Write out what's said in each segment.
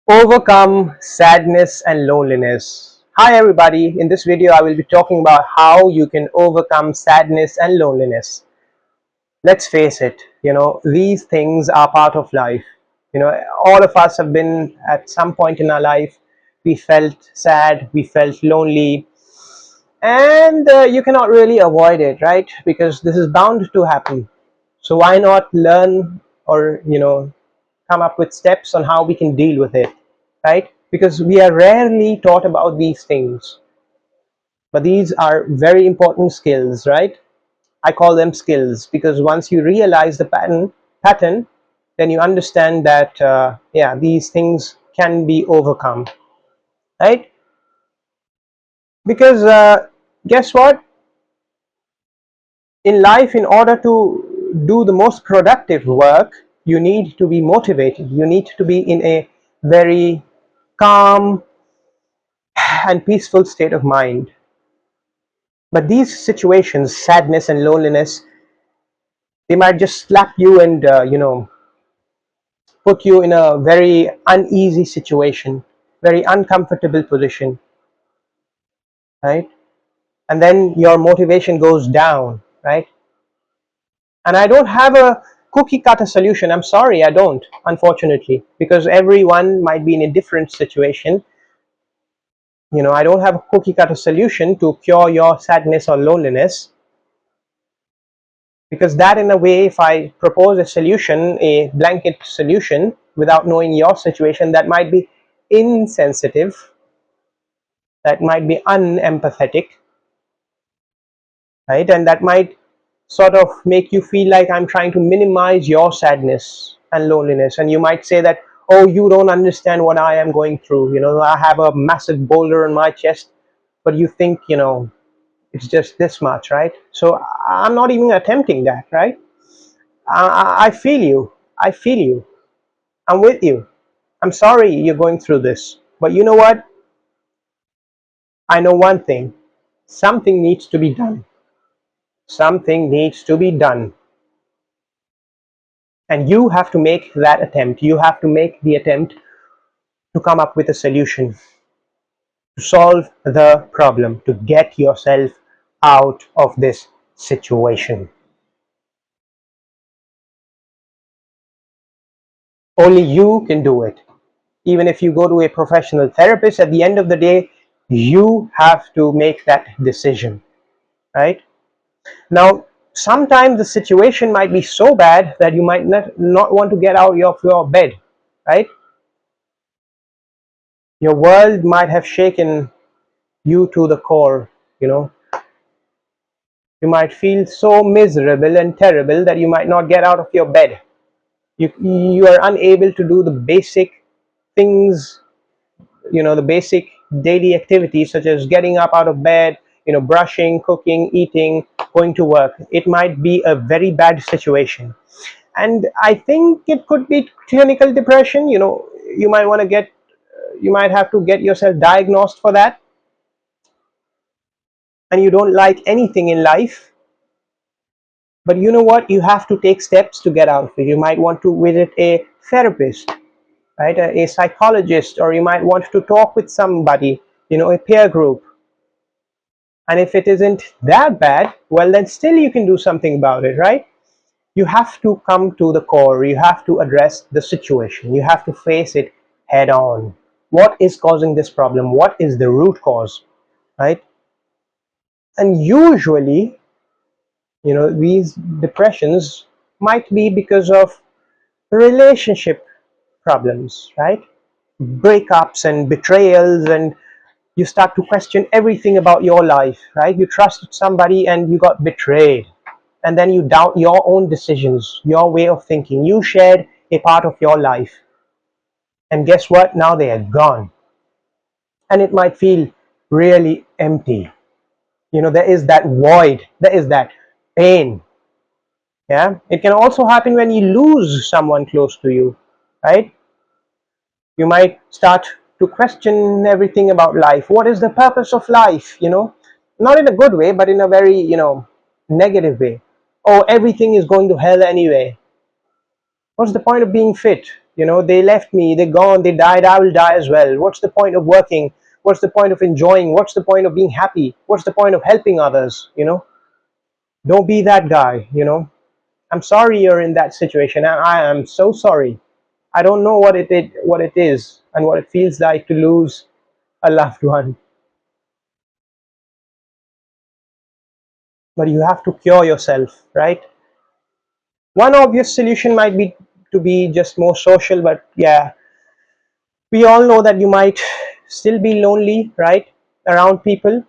Overcome sadness and loneliness. Hi everybody, in this video I will be talking about how you can overcome sadness and loneliness. Let's face it, these things are part of life. All of us have been at some point in our life, we felt sad, we felt lonely, and you cannot really avoid it, right? Because this is bound to happen. So why not learn or come up with steps on how we can deal with it, right? Because we are rarely taught about these things, but these are very important skills, right? I call them skills because once you realize the pattern, then you understand that yeah, these things can be overcome, right? Because guess what? In life, in order to do the most productive work, you need to be motivated. You need to be in a very calm and peaceful state of mind. But these situations, sadness and loneliness, they might just slap you and put you in a very uneasy situation, very uncomfortable position, right? And then your motivation goes down, right? And I don't have a cookie cutter solution. I'm sorry, I don't, unfortunately, because everyone might be in a different situation. I don't have a cookie cutter solution to cure your sadness or loneliness, because that, in a way, if I propose a solution, a blanket solution, without knowing your situation, that might be insensitive, that might be unempathetic, right? And that might sort of make you feel like I'm trying to minimize your sadness and loneliness. And you might say that, oh, you don't understand what I am going through. I have a massive boulder on my chest, but you think, it's just this much, right? So I'm not even attempting that, right? I feel you. I feel you. I'm with you. I'm sorry you're going through this. But you know what? I know one thing. Something needs to be done. Something needs to be done. And you have to make that attempt. You have to make the attempt to come up with a solution, to solve the problem, to get yourself out of this situation. Only you can do it. Even if you go to a professional therapist, at the end of the day, you have to make that decision, right? Now, sometimes the situation might be so bad that you might not want to get out of your bed, right? Your world might have shaken you to the core, you know. You might feel so miserable and terrible that you might not get out of your bed. You are unable to do the basic things, the basic daily activities such as getting up out of bed, brushing, cooking, eating, going to work. It might be a very bad situation. And I think it could be clinical depression. You might want to get, you might have to get yourself diagnosed for that. And you don't like anything in life, but you know what, you have to take steps to get out of it. You might want to visit a therapist, right, a psychologist, or you might want to talk with somebody, a peer group. And if it isn't that bad, well, then still you can do something about it, right? You have to come to the core. You have to address the situation. You have to face it head on. What is causing this problem? What is the root cause, right? And usually, these depressions might be because of relationship problems, right? Breakups and betrayals, and you start to question everything about your life, right? You trusted somebody and you got betrayed, and then you doubt your own decisions, your way of thinking. You shared a part of your life, and guess what? Now they are gone, and it might feel really empty. There is that void, there is that pain. Yeah, it can also happen when you lose someone close to you, right? You might start to question everything about life. What is the purpose of life? Not in a good way, but in a very negative way. Oh, everything is going to hell anyway. What's the point of being fit? They left me, they're gone, they died, I will die as well. What's the point of working? What's the point of enjoying? What's the point of being happy? What's the point of helping others? Don't be that guy. I'm sorry you're in that situation, and I am so sorry. I don't know what it is and what it feels like to lose a loved one. But you have to cure yourself, right? One obvious solution might be to be just more social, but yeah, we all know that you might still be lonely, right? Around people.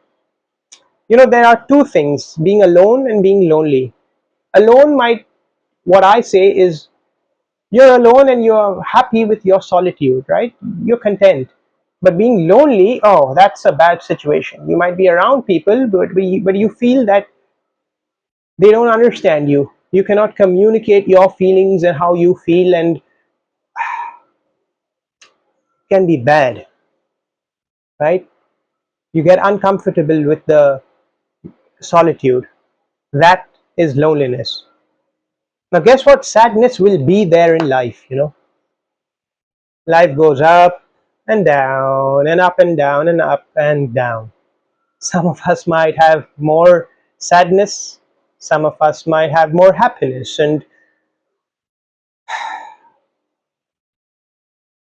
There are two things: being alone and being lonely. Alone might, what I say is, you're alone and you're happy with your solitude, right? You're content. But being lonely, oh, that's a bad situation. You might be around people, but you feel that they don't understand you. You cannot communicate your feelings and how you feel, and can be bad, right? You get uncomfortable with the solitude. That is loneliness. Now, guess what? Sadness will be there in life. Life goes up and down and up and down and up and down. Some of us might have more sadness, some of us might have more happiness, and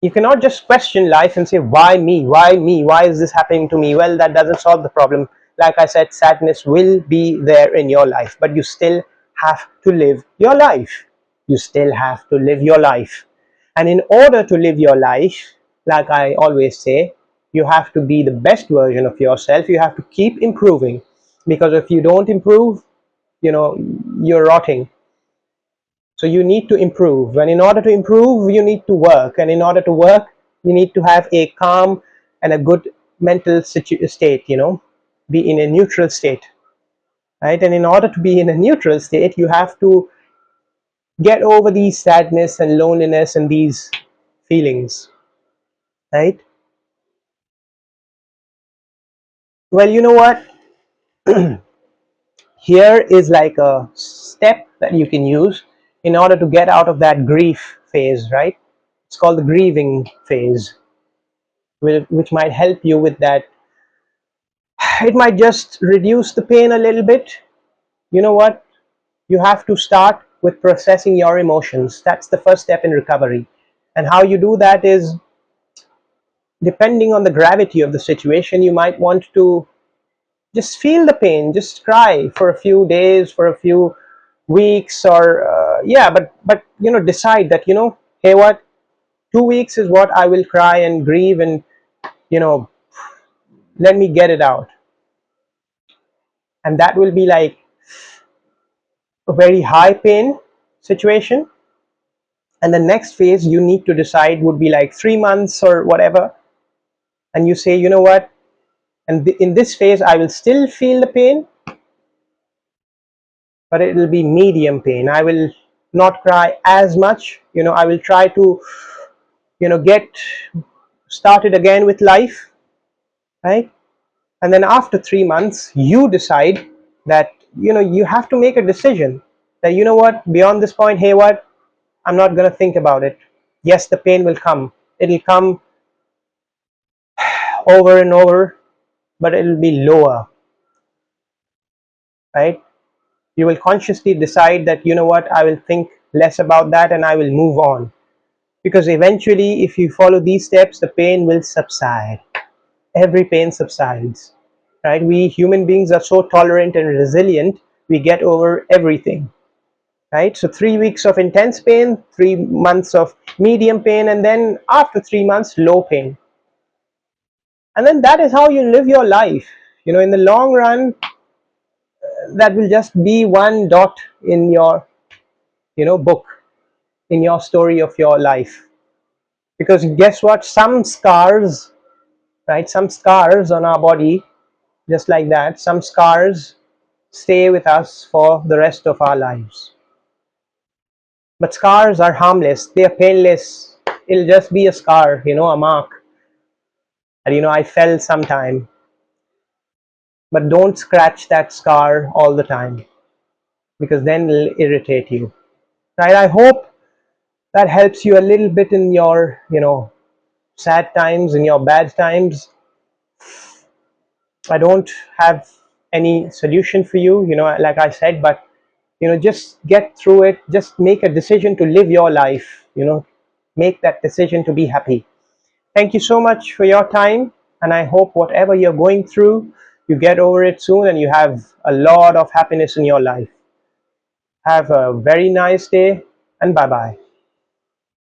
you cannot just question life and say, why me? Why me? Why is this happening to me? Well, that doesn't solve the problem. Like I said, sadness will be there in your life, but you still have to live your life. You still have to live your life. And in order to live your life, like I always say, you have to be the best version of yourself. You have to keep improving, because if you don't improve, you know, you're rotting. So you need to improve, and in order to improve, you need to work, and in order to work, you need to have a calm and a good mental state. Be in a neutral state, right? And in order to be in a neutral state, you have to get over these sadness and loneliness and these feelings, right? Well, you know what? Here is like a step that you can use in order to get out of that grief phase, right? It's called the grieving phase, which might help you with that. It might just reduce the pain a little bit. You know what? You have to start with processing your emotions. That's the first step in recovery. And how you do that is, depending on the gravity of the situation, you might want to just feel the pain, just cry for a few days, for a few weeks, or yeah, but decide that, hey, what, 2 weeks is what I will cry and grieve, and you know let me get it out. And that will be like a very high pain situation. And the next phase you need to decide would be like 3 months or whatever, and you say, you know what, and in this phase I will still feel the pain, but it will be medium pain. I will not cry as much. I will try to get started again with life, right? And then after 3 months you decide that you have to make a decision that, you know what, beyond this point, hey, what, I'm not going to think about it. Yes, the pain will come. It'll come over and over, but it'll be lower, right? You will consciously decide that, you know what, I will think less about that and I will move on. Because eventually, if you follow these steps, the pain will subside. Every pain subsides, right? We human beings are so tolerant and resilient, we get over everything, right? So 3 weeks of intense pain, 3 months of medium pain, and then after 3 months, low pain. And then that is how you live your life. In the long run, that will just be one dot in your book, in your story of your life. Because guess what, some scars, right, some scars on our body, just like that, some scars stay with us for the rest of our lives. But scars are harmless, they are painless. It'll just be a scar, a mark, and I fell sometime. But don't scratch that scar all the time, because then it'll irritate you, right? I hope that helps you a little bit in your, sad times, in your bad times. I don't have any solution for you, like I said, but just get through it. Just make a decision to live your life, make that decision to be happy. Thank you so much for your time, and I hope whatever you're going through, you get over it soon and you have a lot of happiness in your life. Have a very nice day, and bye bye.